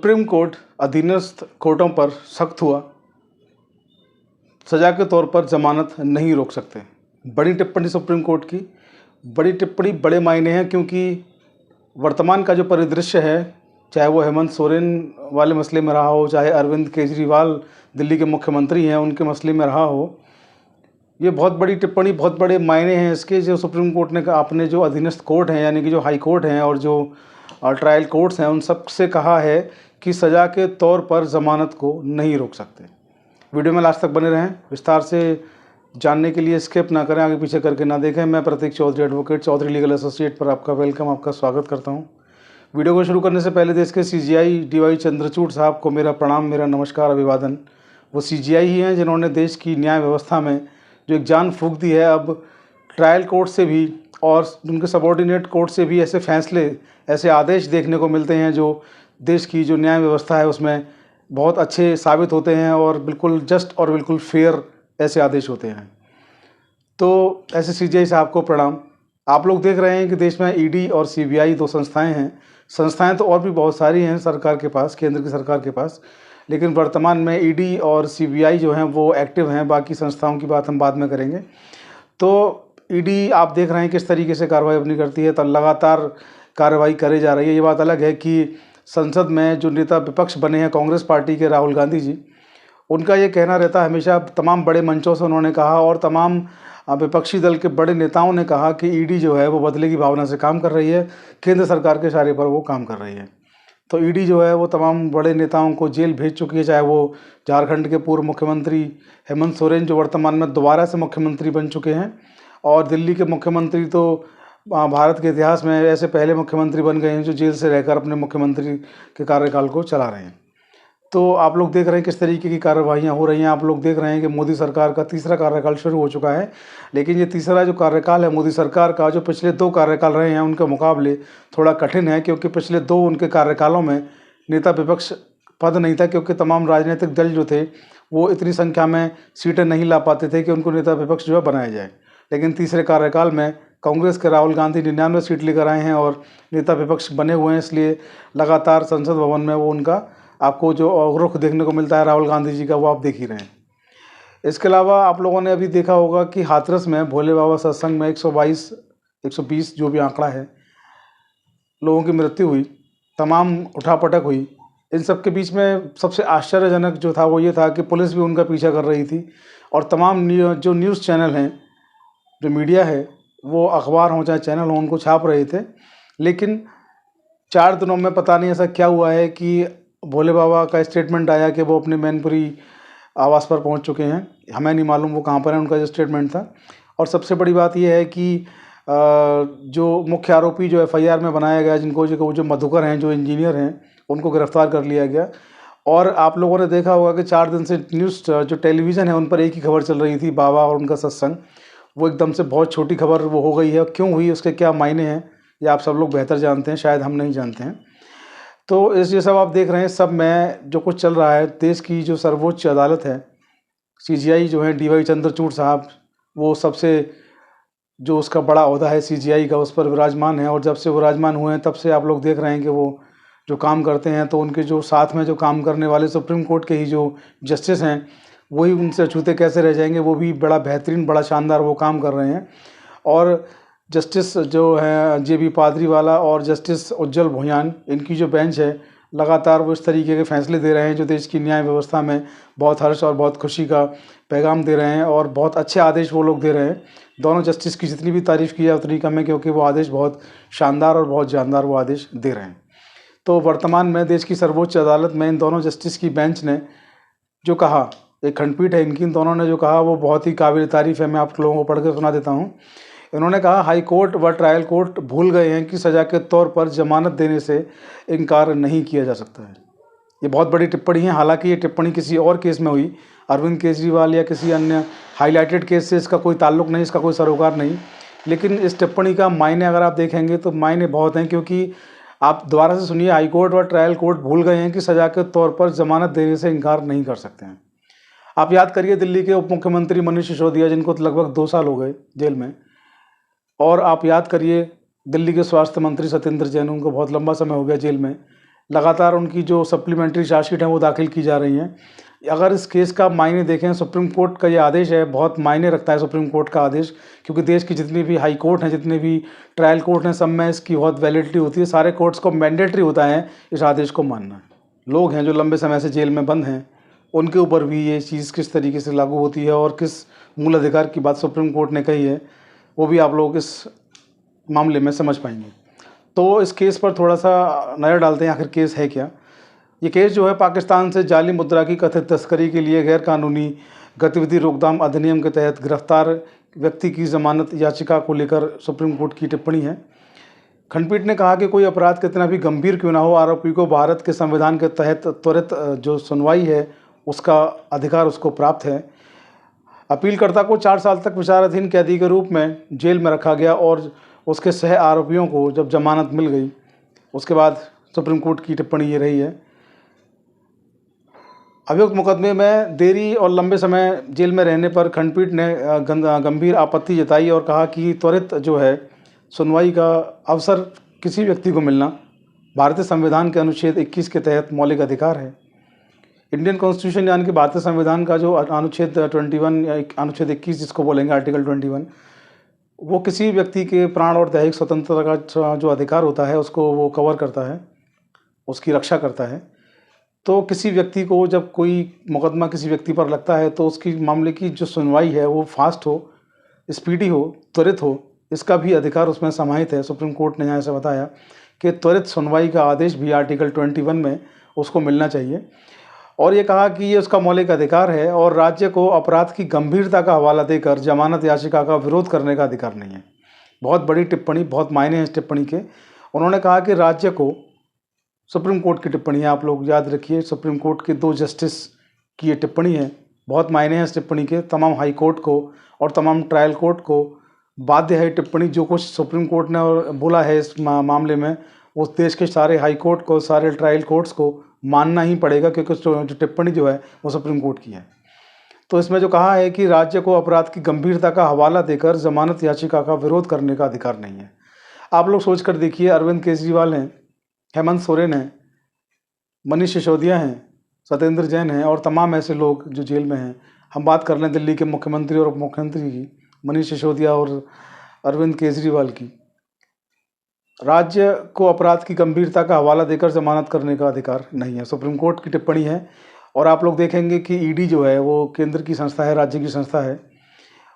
Supreme court अधीनस्थ कोर्टों पर सख्त हुआ, सज़ा के तौर पर जमानत नहीं रोक सकते। बड़ी टिप्पणी सुप्रीम कोर्ट की। बड़ी टिप्पणी बड़े मायने हैं, क्योंकि वर्तमान का जो परिदृश्य है, चाहे वो हेमंत सोरेन वाले मसले में रहा हो, चाहे अरविंद केजरीवाल दिल्ली के मुख्यमंत्री हैं उनके मसले में रहा हो, ये बहुत बड़ी टिप्पणी, बहुत बड़े मायने हैं इसके। जो सुप्रीम कोर्ट ने कहा, आपने जो अधीनस्थ कोर्ट हैं यानी कि जो हाई कोर्ट हैं और जो ट्रायल कोर्ट्स हैं, उन सब से कहा है कि सज़ा के तौर पर ज़मानत को नहीं रोक सकते। वीडियो में लास्ट तक बने रहें, विस्तार से जानने के लिए स्किप ना करें, आगे पीछे करके ना देखें। मैं Pratik Chaudhary, advocate, Chaudhary legal associate पर आपका वेलकम, आपका स्वागत करता हूं। वीडियो को शुरू करने से पहले देश के सीजीआई डीवाई चंद्रचूड़ साहब को मेरा प्रणाम, मेरा नमस्कार, अभिवादन। वो सीजीआई ही हैं जिन्होंने देश की न्याय व्यवस्था में जो एक जान फूंक दी है। अब ट्रायल कोर्ट से भी और उनके सबॉर्डिनेट कोर्ट से भी ऐसे फैसले, ऐसे आदेश देखने को मिलते हैं जो देश की जो न्याय व्यवस्था है उसमें बहुत अच्छे साबित होते हैं और बिल्कुल जस्ट और बिल्कुल फेयर ऐसे आदेश होते हैं। तो ऐसे सीजीआई साहब को प्रणाम। आप लोग देख रहे हैं कि देश में ईडी और सीबीआई दो संस्थाएं हैं। संस्थाएं तो और भी बहुत सारी हैं सरकार के पास, केंद्र की सरकार के पास, लेकिन वर्तमान में ईडी और सीबीआई जो हैं वो एक्टिव हैं। बाकी संस्थाओं की बात हम बाद में करेंगे। तो ईडी आप देख रहे हैं किस तरीके से कार्रवाई अपनी करती है, तो लगातार कार्रवाई करे जा रही है। ये बात अलग है कि संसद में जो नेता विपक्ष बने हैं कांग्रेस पार्टी के राहुल गांधी जी, उनका ये कहना रहता है हमेशा, तमाम बड़े मंचों से उन्होंने कहा और तमाम विपक्षी दल के बड़े नेताओं ने कहा कि ईडी जो है वो बदले की भावना से काम कर रही है, केंद्र सरकार के इशारे पर वो काम कर रही है। तो ईडी जो है वो तमाम बड़े नेताओं को जेल भेज चुकी है, चाहे वो झारखंड के पूर्व मुख्यमंत्री हेमंत सोरेन जो वर्तमान में दोबारा से मुख्यमंत्री बन चुके हैं, और दिल्ली के मुख्यमंत्री तो भारत के इतिहास में ऐसे पहले मुख्यमंत्री बन गए हैं जो जेल से रहकर अपने मुख्यमंत्री के कार्यकाल को चला रहे हैं। तो आप लोग देख रहे हैं किस तरीके की कार्रवाइयाँ हो रही हैं। आप लोग देख रहे हैं कि मोदी सरकार का तीसरा कार्यकाल शुरू हो चुका है, लेकिन ये तीसरा जो कार्यकाल है मोदी सरकार का, जो पिछले दो कार्यकाल रहे हैं उनके मुकाबले थोड़ा कठिन है, क्योंकि पिछले दो उनके कार्यकालों में नेता विपक्ष पद नहीं था, क्योंकि तमाम राजनीतिक दल जो थे वो इतनी संख्या में सीटें नहीं ला पाते थे कि उनको नेता विपक्ष जो है बनाया जाए। लेकिन तीसरे कार्यकाल में कांग्रेस के राहुल गांधी 99 सीट लेकर आए हैं और नेता विपक्ष बने हुए हैं, इसलिए लगातार संसद भवन में वो उनका आपको जो रुख देखने को मिलता है राहुल गांधी जी का, वो आप देख ही रहे हैं। इसके अलावा आप लोगों ने अभी देखा होगा कि हाथरस में भोले बाबा सत्संग में 120 जो भी आंकड़ा है, लोगों की मृत्यु हुई, तमाम उठापटक हुई। इन सब के बीच में सबसे आश्चर्यजनक जो था वो ये था कि पुलिस भी उनका पीछा कर रही थी और तमाम जो न्यूज़ चैनल हैं, जो मीडिया है, वो अखबार हो चाहे चैनल हो, उनको छाप रहे थे। लेकिन 4 दिनों में पता नहीं ऐसा क्या हुआ है कि भोले बाबा का स्टेटमेंट आया कि वो अपने मैनपुरी आवास पर पहुंच चुके हैं। हमें नहीं मालूम वो कहां पर है, उनका जो स्टेटमेंट था। और सबसे बड़ी बात यह है कि जो मुख्य आरोपी जो एफआईआर में बनाया गया, जिनको जो मधुकर हैं, जो इंजीनियर हैं, उनको गिरफ्तार कर लिया गया। और आप लोगों ने देखा होगा कि 4 दिन से न्यूज़ जो टेलीविज़न है उन पर एक ही खबर चल रही थी, बाबा और उनका सत्संग। वो एकदम से बहुत छोटी खबर वो हो गई है। क्यों हुई, उसके क्या मायने हैं, ये आप सब लोग बेहतर जानते हैं, शायद हम नहीं जानते हैं। तो ये सब आप देख रहे हैं, सब में जो कुछ चल रहा है, देश की जो सर्वोच्च अदालत है, सीजीआई जो है डीवाई चंद्रचूड़ साहब, वो सबसे जो उसका बड़ा ओहदा है सीजीआई का, उस पर विराजमान है। और जब से विराजमान हुए हैं तब से आप लोग देख रहे हैं कि वो जो काम करते हैं, तो उनके जो साथ में जो काम करने वाले सुप्रीम कोर्ट के ही जो जस्टिस हैं, वही उनसे अछूते कैसे रह जाएंगे। वो भी बड़ा बेहतरीन, बड़ा शानदार वो काम कर रहे हैं। और जस्टिस जो है जेबी पादरीवाला और जस्टिस उज्जवल भुयान, इनकी जो बेंच है, लगातार वो इस तरीके के फैसले दे रहे हैं जो देश की न्याय व्यवस्था में बहुत हर्ष और बहुत खुशी का पैगाम दे रहे हैं और बहुत अच्छे आदेश वो लोग दे रहे हैं। दोनों जस्टिस की जितनी भी तारीफ़ की है उतनी कम है, क्योंकि वो आदेश बहुत शानदार और बहुत जानदार वो आदेश दे रहे हैं। तो वर्तमान में देश की सर्वोच्च अदालत में इन दोनों जस्टिस की बेंच ने जो कहा, एक खंडपीठ है इनकी, इन दोनों ने जो कहा वो बहुत ही काबिल तारीफ़ है। मैं आप लोगों को पढ़ के सुना देता हूँ। इन्होंने कहा, हाई कोर्ट व ट्रायल कोर्ट भूल गए हैं कि सज़ा के तौर पर जमानत देने से इनकार नहीं किया जा सकता है। ये बहुत बड़ी टिप्पणी है। हालांकि ये टिप्पणी किसी और केस में हुई, अरविंद केजरीवाल या किसी अन्य हाईलाइटेड केस से इसका कोई ताल्लुक नहीं, इसका कोई सरोकार नहीं। लेकिन इस टिप्पणी का मायने अगर आप देखेंगे तो मायने बहुत हैं, क्योंकि आप दोबारा से सुनिए, हाई कोर्ट व ट्रायल कोर्ट भूल गए हैं कि सज़ा के तौर पर जमानत देने से इनकार नहीं कर सकते हैं। आप याद करिए दिल्ली के उप मुख्यमंत्री मनीष सिसोदिया, जिनको लगभग 2 साल हो गए जेल में, और आप याद करिए दिल्ली के स्वास्थ्य मंत्री सत्येंद्र जैन, उनको बहुत लंबा समय हो गया जेल में। लगातार उनकी जो सप्लीमेंट्री चार्जशीट हैं वो दाखिल की जा रही हैं। अगर इस केस का मायने देखें, सुप्रीम कोर्ट का ये आदेश है, बहुत मायने रखता है सुप्रीम कोर्ट का आदेश, क्योंकि देश की जितनी भी हाई कोर्ट हैं, जितने भी ट्रायल कोर्ट हैं, सब में इसकी बहुत वैलिडिटी होती है। सारे कोर्ट्स को मैंडेटरी होता है इस आदेश को मानना। लोग हैं जो लंबे समय से जेल में बंद हैं, उनके ऊपर भी ये चीज़ किस तरीके से लागू होती है और किस मूल अधिकार की बात सुप्रीम कोर्ट ने कही है, वो भी आप लोग इस मामले में समझ पाएंगे। तो इस केस पर थोड़ा सा नज़र डालते हैं, आखिर केस है क्या। ये केस जो है पाकिस्तान से जाली मुद्रा की कथित तस्करी के लिए गैर कानूनी गतिविधि रोकथाम अधिनियम के तहत गिरफ्तार व्यक्ति की जमानत याचिका को लेकर सुप्रीम कोर्ट की टिप्पणी है। खंडपीठ ने कहा कि कोई अपराध कितना भी गंभीर क्यों ना हो, आरोपी को भारत के संविधान के तहत त्वरित जो सुनवाई है उसका अधिकार उसको प्राप्त है। अपीलकर्ता को 4 साल तक विचाराधीन कैदी के रूप में जेल में रखा गया और उसके सह आरोपियों को जब जमानत मिल गई उसके बाद सुप्रीम कोर्ट की टिप्पणी ये रही है। अभियुक्त मुकदमे में देरी और लंबे समय जेल में रहने पर खंडपीठ ने गंभीर आपत्ति जताई और कहा कि त्वरित जो है सुनवाई का अवसर किसी व्यक्ति को मिलना भारतीय संविधान के अनुच्छेद 21 के तहत मौलिक अधिकार है। इंडियन कॉन्स्टिट्यूशन यानी कि भारतीय संविधान का जो अनुच्छेद 21 या अनुच्छेद 21 जिसको बोलेंगे आर्टिकल 21, वो किसी व्यक्ति के प्राण और दैहिक स्वतंत्रता का जो अधिकार होता है उसको वो कवर करता है, उसकी रक्षा करता है। तो किसी व्यक्ति को जब कोई मुकदमा किसी व्यक्ति पर लगता है तो उसकी मामले की जो सुनवाई है वो फास्ट हो, स्पीडी हो, त्वरित हो, इसका भी अधिकार उसमें समाहित है। सुप्रीम कोर्ट ने यहाँ से बताया कि त्वरित सुनवाई का आदेश भी आर्टिकल 21 में उसको मिलना चाहिए और ये कहा कि ये उसका मौलिक अधिकार है और राज्य को अपराध की गंभीरता का हवाला देकर जमानत याचिका का विरोध करने का अधिकार नहीं है। बहुत बड़ी टिप्पणी, बहुत मायने हैं इस टिप्पणी के। उन्होंने कहा कि राज्य को, सुप्रीम कोर्ट की टिप्पणी है, आप लोग याद रखिए, सुप्रीम कोर्ट के 2 जस्टिस की ये टिप्पणी है, बहुत मायने हैं इस टिप्पणी के। तमाम हाई कोर्ट को और तमाम ट्रायल कोर्ट को बाध्य है टिप्पणी, जो कुछ सुप्रीम कोर्ट ने बोला है इस मामले में उस देश के सारे हाई कोर्ट को, सारे ट्रायल कोर्ट्स को मानना ही पड़ेगा, क्योंकि जो टिप्पणी जो है वो सुप्रीम कोर्ट की है। तो इसमें जो कहा है कि राज्य को अपराध की गंभीरता का हवाला देकर जमानत याचिका का विरोध करने का अधिकार नहीं है। आप लोग सोच कर देखिए, अरविंद केजरीवाल हैं, हेमंत सोरेन हैं, मनीष सिसोदिया हैं, सत्येंद्र जैन हैं और तमाम ऐसे लोग जो जेल में हैं। हम बात कर लें दिल्ली के मुख्यमंत्री और उप मुख्यमंत्री की, मनीष सिसोदिया और अरविंद केजरीवाल की। राज्य को अपराध की गंभीरता का हवाला देकर जमानत करने का अधिकार नहीं है, सुप्रीम कोर्ट की टिप्पणी है। और आप लोग देखेंगे कि ईडी जो है वो केंद्र की संस्था है, राज्य की संस्था है,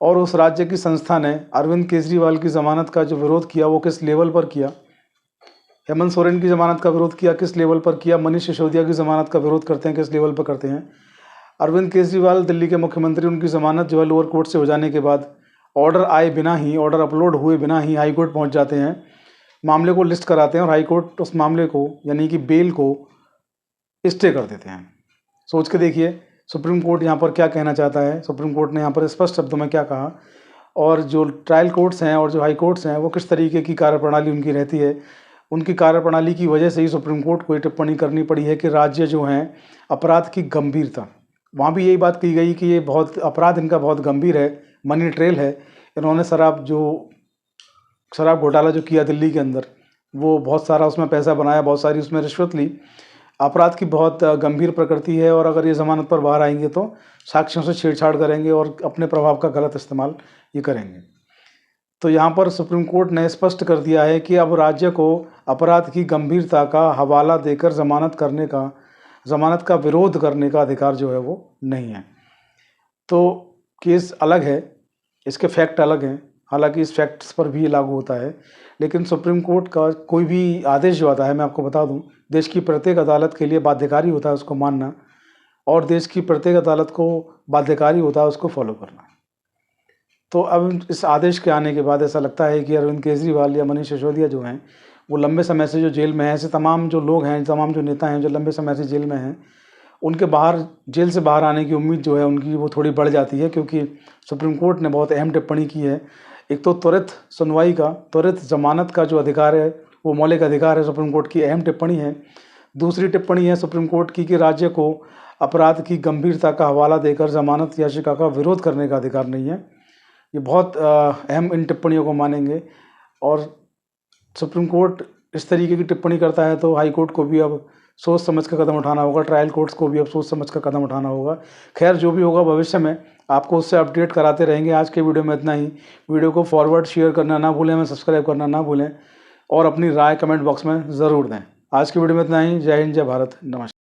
और उस राज्य की संस्था ने अरविंद केजरीवाल की ज़मानत का जो विरोध किया वो किस लेवल पर किया, हेमंत सोरेन की ज़मानत का विरोध किया किस लेवल पर किया, मनीष सिसोदिया की ज़मानत का विरोध करते हैं किस लेवल पर करते हैं। अरविंद केजरीवाल दिल्ली के मुख्यमंत्री, उनकी ज़मानत जो है लोअर कोर्ट से हो जाने के बाद ऑर्डर आए बिना ही, ऑर्डर अपलोड हुए बिना ही हाई कोर्ट पहुँच जाते हैं, मामले को लिस्ट कराते हैं और हाई कोर्ट उस मामले को यानी कि बेल को स्टे कर देते हैं। सोच के देखिए सुप्रीम कोर्ट यहाँ पर क्या कहना चाहता है। सुप्रीम कोर्ट ने यहाँ पर स्पष्ट शब्दों में क्या कहा, और जो ट्रायल कोर्ट्स हैं और जो हाई कोर्ट्स हैं वो किस तरीके की कार्यप्रणाली उनकी रहती है। उनकी कार्यप्रणाली की वजह से ही सुप्रीम कोर्ट को ये टिप्पणी करनी पड़ी है कि राज्य जो हैं अपराध की गंभीरता, वहाँ भी यही बात कही गई कि ये बहुत अपराध इनका बहुत गंभीर है, मनी ट्रेल है। इन्होंने शराब घोटाला जो किया दिल्ली के अंदर, वो बहुत सारा उसमें पैसा बनाया, बहुत सारी उसमें रिश्वत ली, अपराध की बहुत गंभीर प्रकृति है। और अगर ये ज़मानत पर बाहर आएंगे तो साक्ष्यों से छेड़छाड़ करेंगे और अपने प्रभाव का गलत इस्तेमाल ये करेंगे। तो यहाँ पर सुप्रीम कोर्ट ने स्पष्ट कर दिया है कि अब राज्य को अपराध की गंभीरता का हवाला देकर ज़मानत का विरोध करने का अधिकार जो है वो नहीं है। तो केस अलग है, इसके फैक्ट अलग हैं, हालांकि इस फैक्ट्स पर भी लागू होता है। लेकिन सुप्रीम कोर्ट का कोई भी आदेश जो आता है, मैं आपको बता दूं, देश की प्रत्येक अदालत के लिए बाध्यकारी होता है उसको मानना, और देश की प्रत्येक अदालत को बाध्यकारी होता है उसको फॉलो करना। तो अब इस आदेश के आने के बाद ऐसा लगता है कि अरविंद केजरीवाल या मनीष सिसोदिया जो हैं वो लंबे समय से जो जेल में हैं, ऐसे तमाम जो लोग हैं, तमाम जो नेता हैं जो लंबे समय से जेल में हैं, उनके जेल से बाहर आने की उम्मीद जो है उनकी वो थोड़ी बढ़ जाती है, क्योंकि सुप्रीम कोर्ट ने बहुत अहम टिप्पणी की है। एक तो त्वरित सुनवाई का, त्वरित जमानत का जो अधिकार है वो मौलिक अधिकार है, सुप्रीम कोर्ट की अहम टिप्पणी है। दूसरी टिप्पणी है सुप्रीम कोर्ट की कि राज्य को अपराध की गंभीरता का हवाला देकर जमानत याचिका का विरोध करने का अधिकार नहीं है। ये बहुत अहम इन टिप्पणियों को मानेंगे और सुप्रीम कोर्ट इस तरीके की टिप्पणी करता है तो हाई कोर्ट को भी अब सोच समझ कर कदम उठाना होगा, ट्रायल कोर्ट्स को भी अब सोच समझ कर कदम उठाना होगा। खैर जो भी होगा भविष्य में आपको उससे अपडेट कराते रहेंगे। आज के वीडियो में इतना ही। वीडियो को फॉरवर्ड शेयर करना ना भूलें, हमें सब्सक्राइब करना ना भूलें और अपनी राय कमेंट बॉक्स में ज़रूर दें। आज की वीडियो में इतना ही। जय हिंद, जय भारत, नमस्कार।